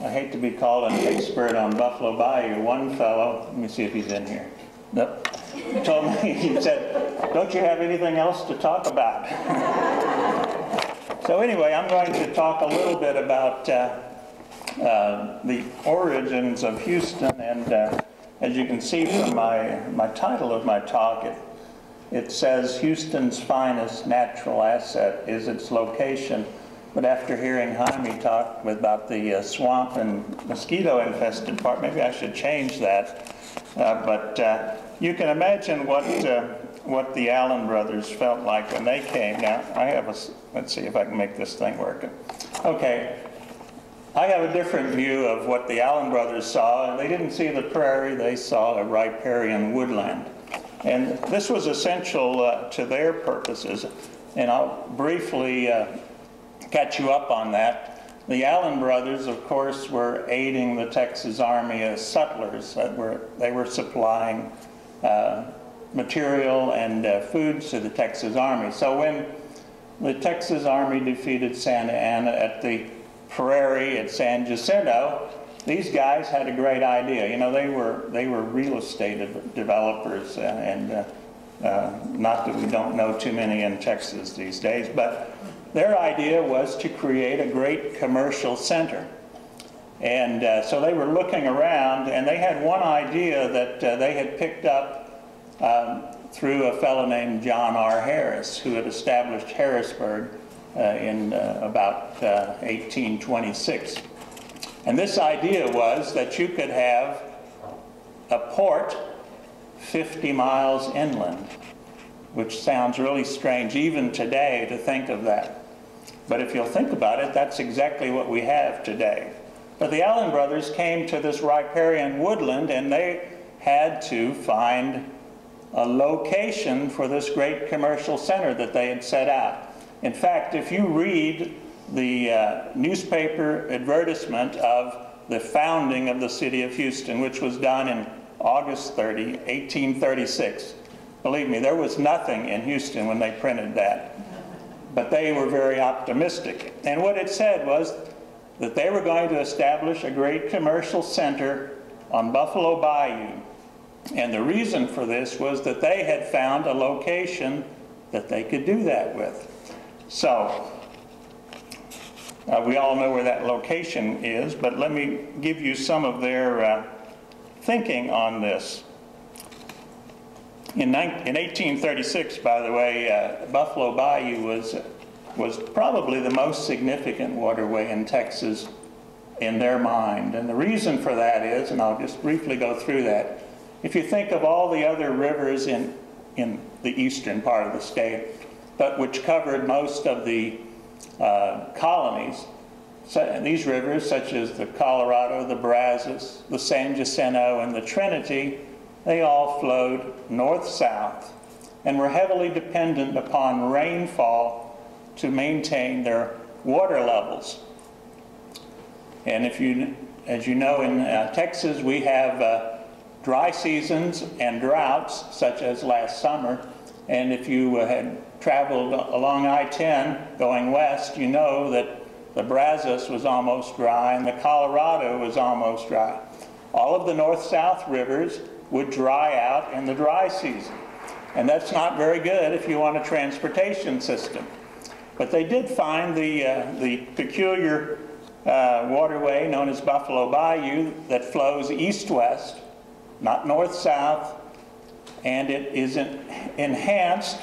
I hate to be called an expert on Buffalo Bayou. One fellow, let me see if he's in here. Nope. Told me, he said, don't you have anything else to talk about? So anyway, I'm going to talk a little bit about the origins of Houston, and as you can see from my title of my talk, it says Houston's finest natural asset is its location. But after hearing Jaime talk about the swamp and mosquito-infested part, maybe I should change that. But you can imagine what the Allen brothers felt like when they came. Now, I have a, let's see if I can make this thing work. Okay, I have a different view of what the Allen brothers saw. They didn't see the prairie, they saw a riparian woodland. And this was essential to their purposes. And I'll briefly catch you up on that. The Allen brothers, of course, were aiding the Texas Army as settlers. They were supplying material and food to the Texas Army. So when the Texas Army defeated Santa Anna at the prairie at San Jacinto, these guys had a great idea. You know, they were real estate developers, and not that we don't know too many in Texas these days, but their idea was to create a great commercial center. And so they were looking around, and they had one idea that they had picked up through a fellow named John R. Harris, who had established Harrisburg in about 1826. And this idea was that you could have a port 50 miles inland, which sounds really strange even today to think of that. But if you'll think about it, that's exactly what we have today. But the Allen brothers came to this riparian woodland, and they had to find a location for this great commercial center that they had set out. In fact, if you read the newspaper advertisement of the founding of the city of Houston, which was done in August 30, 1836, believe me, there was nothing in Houston when they printed that. But they were very optimistic. And what it said was that they were going to establish a great commercial center on Buffalo Bayou. And the reason for this was that they had found a location that they could do that with. So, we all know where that location is, but let me give you some of their thinking on this. In 1836, by the way, Buffalo Bayou was probably the most significant waterway in Texas in their mind. And the reason for that is, and I'll just briefly go through that, if you think of all the other rivers in the eastern part of the state, but which covered most of the colonies, so these rivers such as the Colorado, the Brazos, the San Jacinto, and the Trinity, they all flowed north-south and were heavily dependent upon rainfall to maintain their water levels. And as you know, in Texas, we have dry seasons and droughts, such as last summer. And if you had traveled along I-10 going west, you know that the Brazos was almost dry and the Colorado was almost dry. All of the north-south rivers would dry out in the dry season. And that's not very good if you want a transportation system. But they did find the peculiar waterway known as Buffalo Bayou that flows east-west, not north-south, and it is enhanced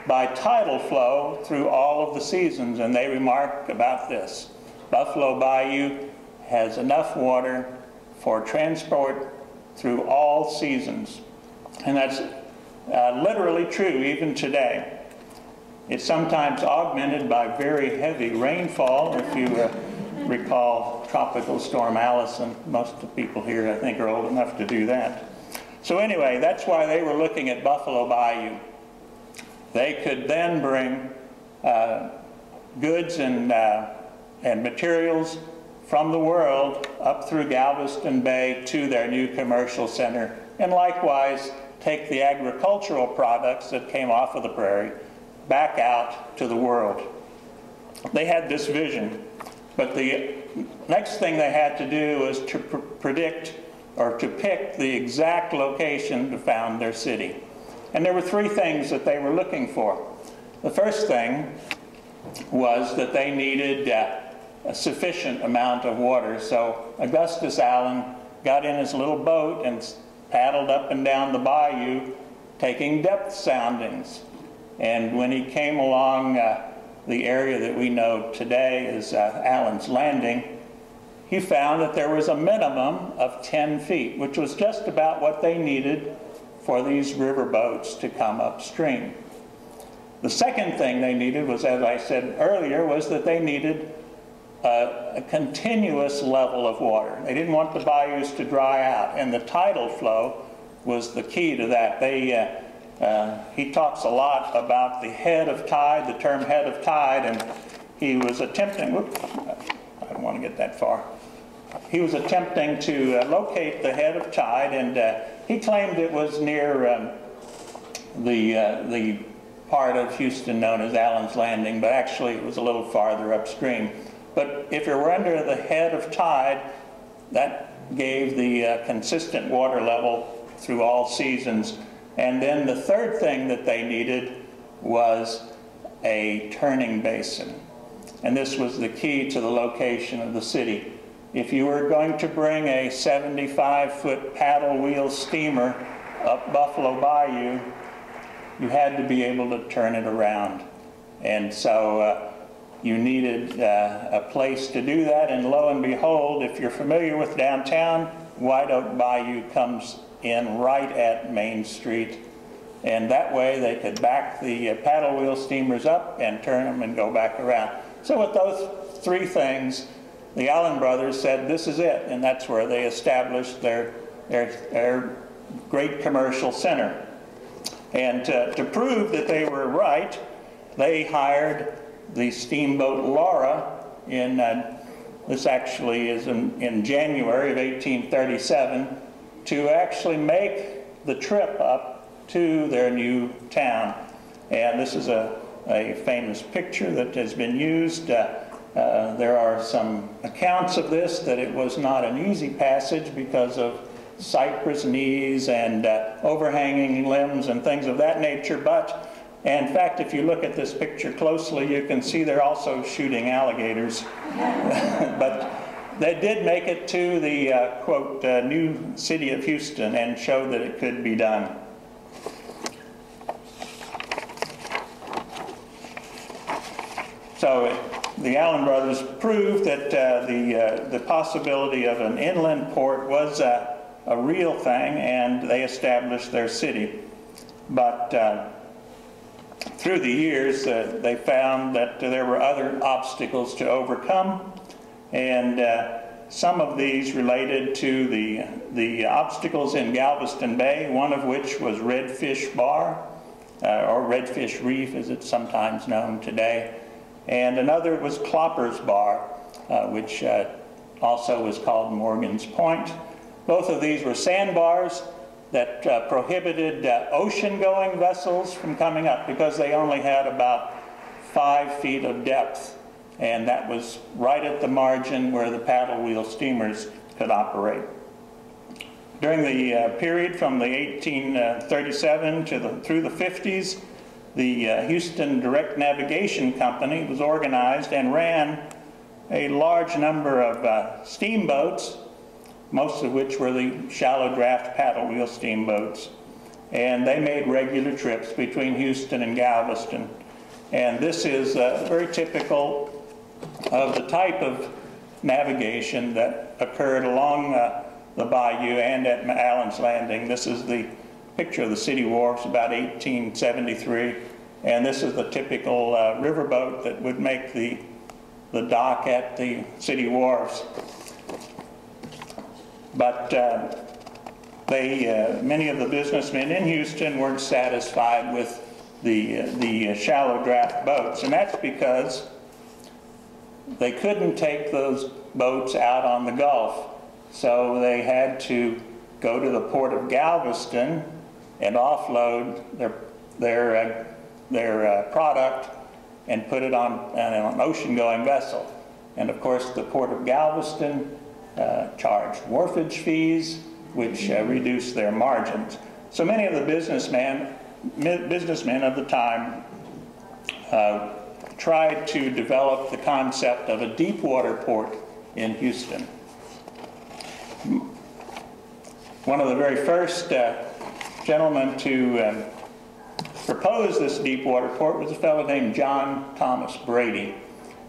by tidal flow through all of the seasons. And they remark about this: Buffalo Bayou has enough water for transport through all seasons. And that's literally true even today. It's sometimes augmented by very heavy rainfall. If you recall Tropical Storm Allison, most of the people here I think are old enough to do that. So anyway, that's why they were looking at Buffalo Bayou. They could then bring goods and materials from the world up through Galveston Bay to their new commercial center, and likewise take the agricultural products that came off of the prairie back out to the world. They had this vision, but the next thing they had to do was to predict or to pick the exact location to found their city. And there were three things that they were looking for. The first thing was that they needed a sufficient amount of water. So Augustus Allen got in his little boat and paddled up and down the bayou taking depth soundings. And when he came along the area that we know today as Allen's Landing, he found that there was a minimum of 10 feet, which was just about what they needed for these river boats to come upstream. The second thing they needed was, as I said earlier, was that they needed a continuous level of water. They didn't want the bayous to dry out, and the tidal flow was the key to that. He talks a lot about the head of tide, the term head of tide, and he was attempting, whoops, I don't want to get that far. He was attempting to locate the head of tide, and he claimed it was near the part of Houston known as Allen's Landing, but actually it was a little farther upstream. But if you were under the head of tide, that gave the consistent water level through all seasons. And then the third thing that they needed was a turning basin. And this was the key to the location of the city. If you were going to bring a 75-foot paddle wheel steamer up Buffalo Bayou, you had to be able to turn it around. And so you needed a place to do that, and lo and behold, if you're familiar with downtown, White Oak Bayou comes in right at Main Street, and that way they could back the paddle wheel steamers up and turn them and go back around. So with those three things, the Allen brothers said, this is it, and that's where they established their great commercial center. And to prove that they were right, they hired the steamboat Laura in, this actually is in January of 1837, to actually make the trip up to their new town. And this is a famous picture that has been used. There are some accounts of this that it was not an easy passage because of cypress knees and overhanging limbs and things of that nature, but in fact, if you look at this picture closely, you can see they're also shooting alligators. But they did make it to the, quote, new city of Houston and showed that it could be done. So the Allen brothers proved that the possibility of an inland port was a real thing, and they established their city. But through the years, they found that there were other obstacles to overcome, and some of these related to the obstacles in Galveston Bay, one of which was Redfish Bar, or Redfish Reef as it's sometimes known today, and another was Clopper's Bar, which also was called Morgan's Point. Both of these were sandbars that prohibited ocean-going vessels from coming up because they only had about 5 feet of depth, and that was right at the margin where the paddle wheel steamers could operate. During the period from the 1837 through the 50s, the Houston Direct Navigation Company was organized and ran a large number of steamboats, most of which were the shallow draft paddle wheel steamboats. And they made regular trips between Houston and Galveston. And this is very typical of the type of navigation that occurred along the bayou and at Allen's Landing. This is the picture of the city wharfs about 1873. And this is the typical riverboat that would make the dock at the city wharfs. But many of the businessmen in Houston weren't satisfied with the shallow draft boats, and that's because they couldn't take those boats out on the Gulf. So they had to go to the port of Galveston and offload their product and put it on an ocean-going vessel. And of course, the Port of Galveston charged wharfage fees, which reduced their margins. So many of the businessmen of the time tried to develop the concept of a deep water port in Houston. One of the very first gentlemen to propose this deep water port was a fellow named John Thomas Brady.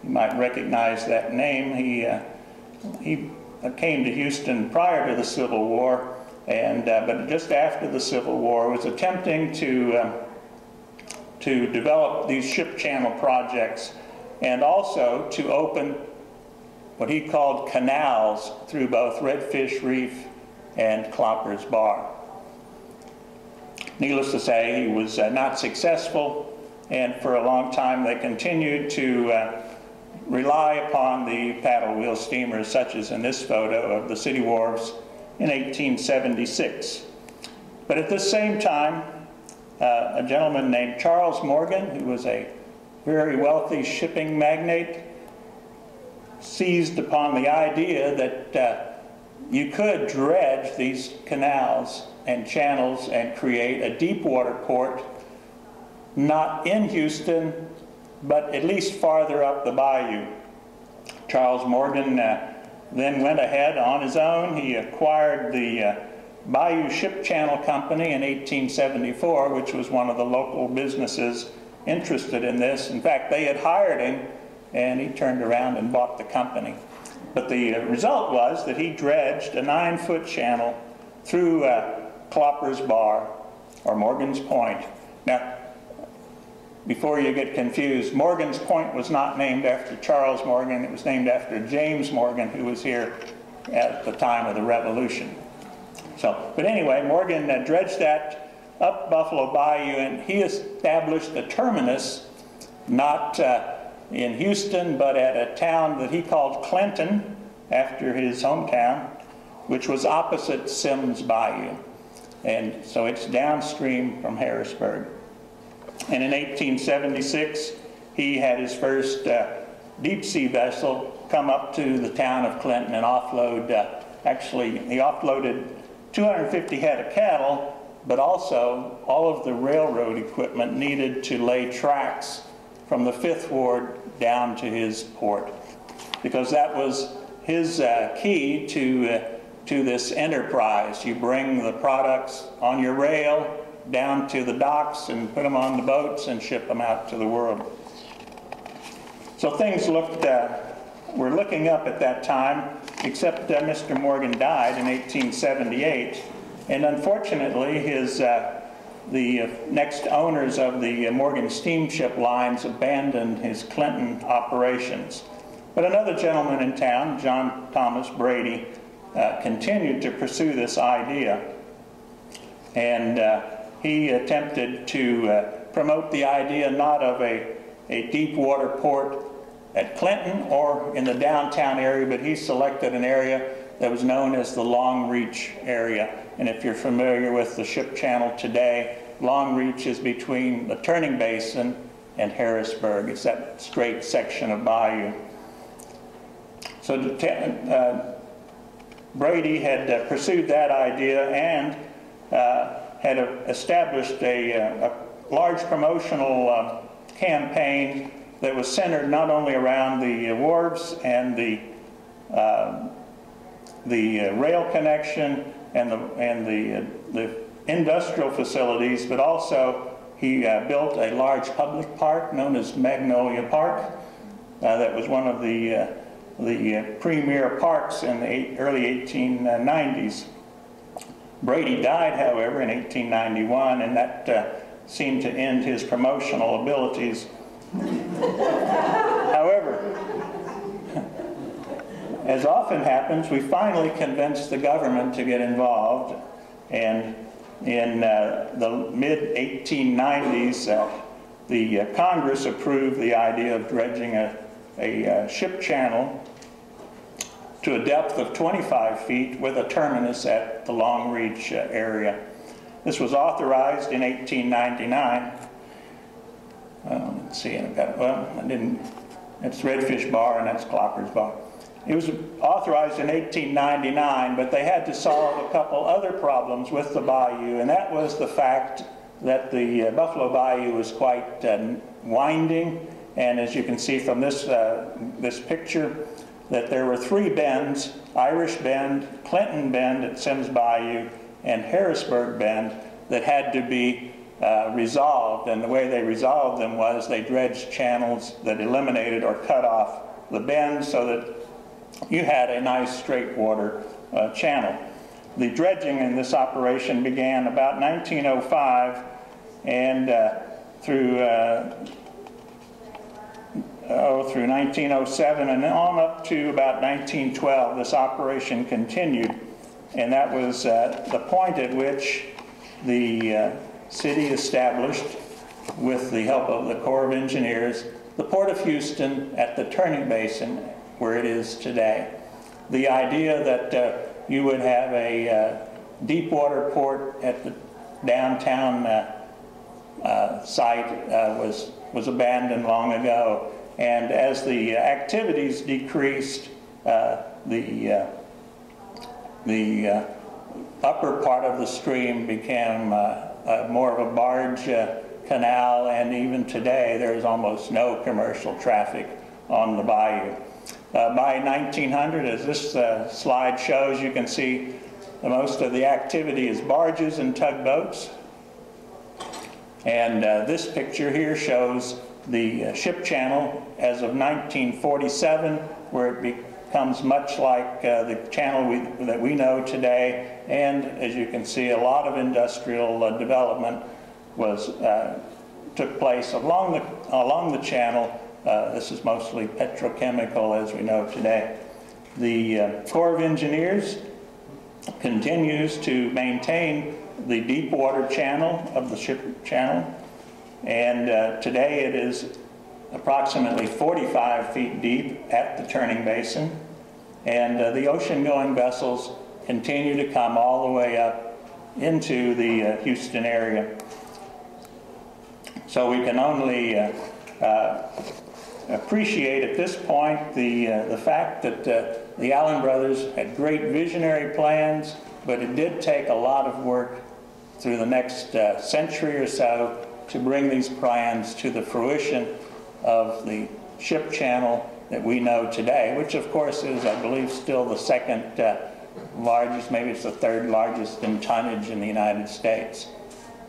You might recognize that name. He came to Houston prior to the Civil War, but just after the Civil War was attempting to develop these ship channel projects and also to open what he called canals through both Redfish Reef and Clopper's Bar. Needless to say, he was not successful, and for a long time they continued to rely upon the paddle wheel steamers, such as in this photo of the city wharves in 1876. But at this same time, a gentleman named Charles Morgan, who was a very wealthy shipping magnate, seized upon the idea that you could dredge these canals and channels and create a deep water port, not in Houston, but at least farther up the bayou. Charles Morgan then went ahead on his own. He acquired the Bayou Ship Channel Company in 1874, which was one of the local businesses interested in this. In fact, they had hired him, and he turned around and bought the company. But the result was that he dredged a 9-foot channel through Clopper's Bar, or Morgan's Point. Now, before you get confused, Morgan's Point was not named after Charles Morgan. It was named after James Morgan, who was here at the time of the Revolution. But anyway, Morgan dredged that up Buffalo Bayou, and he established a terminus, not in Houston, but at a town that he called Clinton, after his hometown, which was opposite Sims Bayou. And so it's downstream from Harrisburg. And in 1876, he had his first deep-sea vessel come up to the town of Clinton and offload, actually, he offloaded 250 head of cattle, but also all of the railroad equipment needed to lay tracks from the 5th Ward down to his port, because that was his key to this enterprise. You bring the products on your rail down to the docks and put them on the boats and ship them out to the world. So things were looking up at that time, except Mr. Morgan died in 1878, and unfortunately the next owners of the Morgan steamship lines abandoned his Clinton operations. But another gentleman in town, John Thomas Brady, continued to pursue this idea, and he attempted to promote the idea not of a deep water port at Clinton or in the downtown area, but he selected an area that was known as the Long Reach area. And if you're familiar with the ship channel today, Long Reach is between the Turning Basin and Harrisburg. It's that straight section of bayou. So Brady had pursued that idea and had established a large promotional campaign that was centered not only around the wharves and the rail connection and the industrial facilities, but also he built a large public park known as Magnolia Park. That was one of the premier parks in the early 1890s. Brady died, however, in 1891, and that seemed to end his promotional abilities. However, as often happens, we finally convinced the government to get involved, and in the mid-1890s, the Congress approved the idea of dredging a ship channel to a depth of 25 feet with a terminus at the Long Reach area. This was authorized in 1899. Let's see, well, I didn't That's Redfish Bar and that's Clopper's Bar. It was authorized in 1899, but they had to solve a couple other problems with the bayou, and that was the fact that the Buffalo Bayou was quite winding, and as you can see from this, this picture, that there were three bends: Irish Bend, Clinton Bend at Sims Bayou, and Harrisburg Bend, that had to be resolved. And the way they resolved them was they dredged channels that eliminated or cut off the bends so that you had a nice straight water channel. The dredging in this operation began about 1905, and through 1907 and on up to about 1912, this operation continued, and that was the point at which the city established, with the help of the Corps of Engineers, the Port of Houston at the turning basin where it is today. The idea that you would have a deep water port at the downtown site was abandoned long ago, and as the activities decreased, the upper part of the stream became more of a barge canal, and even today there's almost no commercial traffic on the bayou. By 1900, as this slide shows, you can see most of the activity is barges and tugboats. And this picture here shows the ship channel as of 1947, where it becomes much like the channel that we know today. And as you can see, a lot of industrial development took place along the channel. This is mostly petrochemical as we know today. The Corps of Engineers continues to maintain the deep water channel of the ship channel, and today it is approximately 45 feet deep at the turning basin, and the ocean-going vessels continue to come all the way up into the Houston area. So we can only appreciate at this point the fact that the Allen brothers had great visionary plans, but it did take a lot of work through the next century or so to bring these plans to the fruition of the ship channel that we know today, which of course is, I believe, still the second largest, maybe it's the third largest in tonnage in the United States.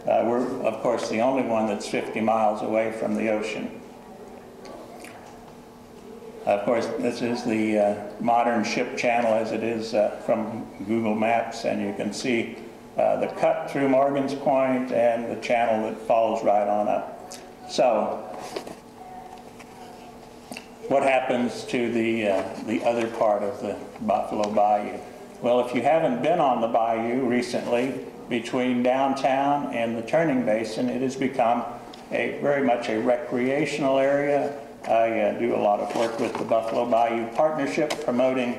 We're, of course, the only one that's 50 miles away from the ocean. Of course, this is the modern ship channel as it is from Google Maps, and you can see the cut through Morgan's Point and the channel that falls right on up. So, what happens to the other part of the Buffalo Bayou? Well, if you haven't been on the bayou recently, between downtown and the turning basin, it has become very much a recreational area. I do a lot of work with the Buffalo Bayou Partnership, promoting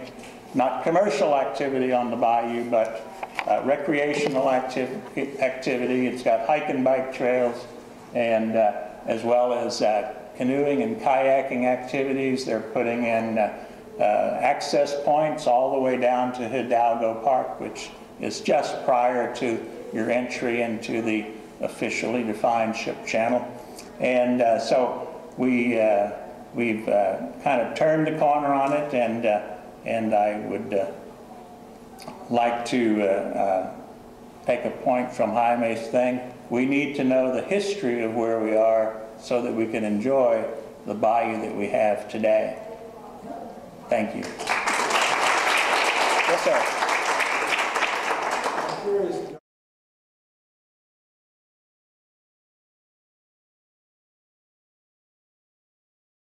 not commercial activity on the bayou, but recreational activity. It's got hike and bike trails, and as well as canoeing and kayaking activities. They're putting in access points all the way down to Hidalgo Park, which is just prior to your entry into the officially defined ship channel. And so we've kind of turned the corner on it, and I would like to take a point from Jaime's thing. We need to know the history of where we are so that we can enjoy the bayou that we have today. Thank you. Yes, sir.